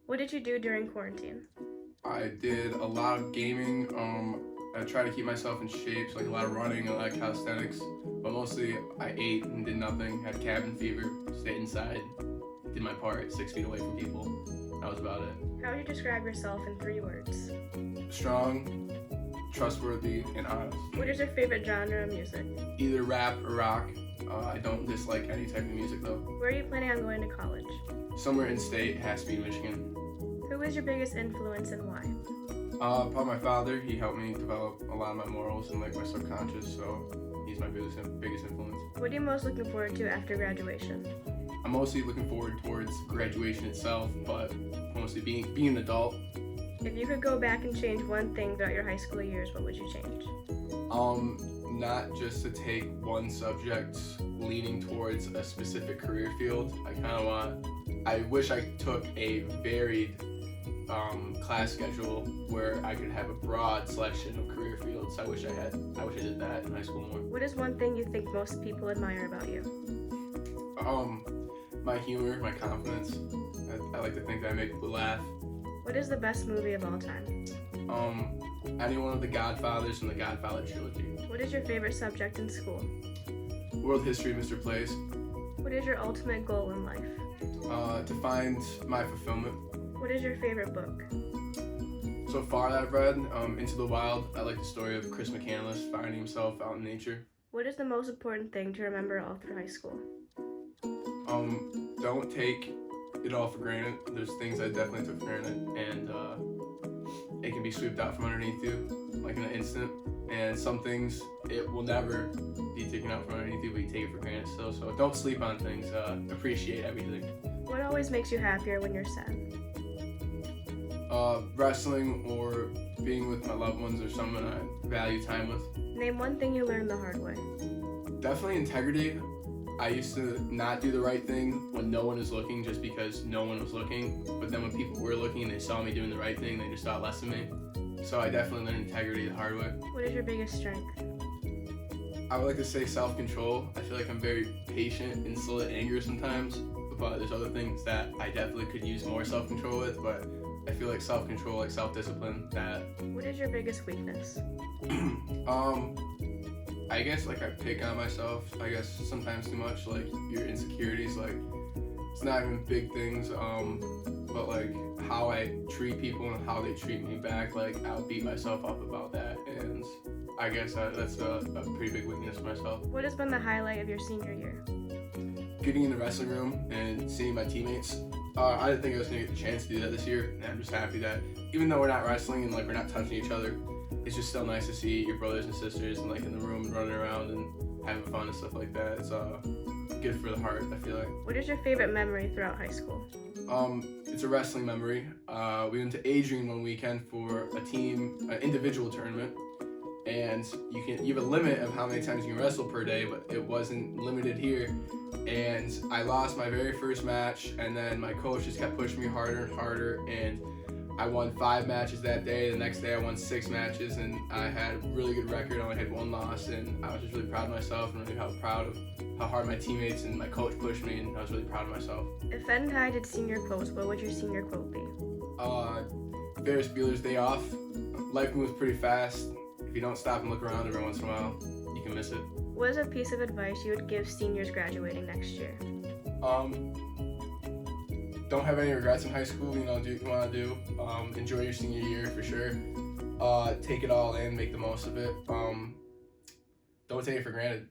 What did you do during quarantine? I did a lot of gaming. I tried to keep myself in shape, so like a lot of running, a lot of calisthenics. But mostly, I ate and did nothing. Had cabin fever. Stayed inside. Did my part, 6 feet away from people. That was about it. How would you describe yourself in 3 words? Strong, trustworthy, and honest. What is your favorite genre of music? Either rap or rock. I don't dislike any type of music though. Where are you planning on going to college? Somewhere in state, has to be Michigan. Who is your biggest influence and why? Probably my father. He helped me develop a lot of my morals and like my subconscious, so he's my biggest influence. What are you most looking forward to after graduation? I'm mostly looking forward towards graduation itself, but mostly being an adult. If you could go back and change one thing throughout your high school years, what would you change? Not just to take one subject leaning towards a specific career field. I wish I took a varied class schedule where I could have a broad selection of career fields. I wish I did that in high school more. What is one thing you think most people admire about you? My humor, my confidence. I like to think that I make people laugh. What is the best movie of all time? Any one of the Godfathers from the Godfather trilogy. What is your favorite subject in school? World history, Mr. Plays. What is your ultimate goal in life? To find my fulfillment. What is your favorite book? So far that I've read, Into the Wild. I like the story of Chris McCandless finding himself out in nature. What is the most important thing to remember all through high school? Don't take it all for granted. There's things I definitely took for granted, and it can be swept out from underneath you, like in an instant. And some things, it will never be taken out from underneath you, but you take it for granted still. So don't sleep on things. Appreciate everything. What always makes you happier when you're sad? Wrestling or being with my loved ones or someone I value time with. Name one thing you learned the hard way. Definitely integrity. I used to not do the right thing when no one was looking just because no one was looking. But then when people were looking and they saw me doing the right thing, they just thought less of me. So I definitely learned integrity the hard way. What is your biggest strength? I would like to say self-control. I feel like I'm very patient and slow to anger sometimes. But there's other things that I definitely could use more self-control with. But I feel like self-control, like self-discipline, that... What is your biggest weakness? I guess like I pick on myself, I guess sometimes too much, like your insecurities, like it's not even big things, but like how I treat people and how they treat me back, like I'll beat myself up about that, and I guess that's a pretty big weakness for myself. What has been the highlight of your senior year? Getting in the wrestling room and seeing my teammates. I didn't think I was going to get the chance to do that this year, and I'm just happy that even though we're not wrestling and like we're not touching each other, it's just still nice to see your brothers and sisters and like in the room and running around and having fun and stuff like that. It's good for the heart, I feel like. What is your favorite memory throughout high school? It's a wrestling memory. We went to Adrian one weekend for an individual tournament, and you have a limit of how many times you can wrestle per day, but it wasn't limited here. And I lost my very first match, and then my coach just kept pushing me harder and harder, and I won 5 matches that day. The next day I won 6 matches, and I had a really good record. I only had 1 loss, and I was just really proud of myself and really proud of how hard my teammates and my coach pushed me, and I was really proud of myself. If Fenton High did senior quotes, what would your senior quote be? Ferris Bueller's Day Off. Life moves pretty fast. If you don't stop and look around every once in a while, you can miss it. What is a piece of advice you would give seniors graduating next year? Don't have any regrets in high school. Do what you want to do. Enjoy your senior year for sure. Take it all in, make the most of it. Don't take it for granted.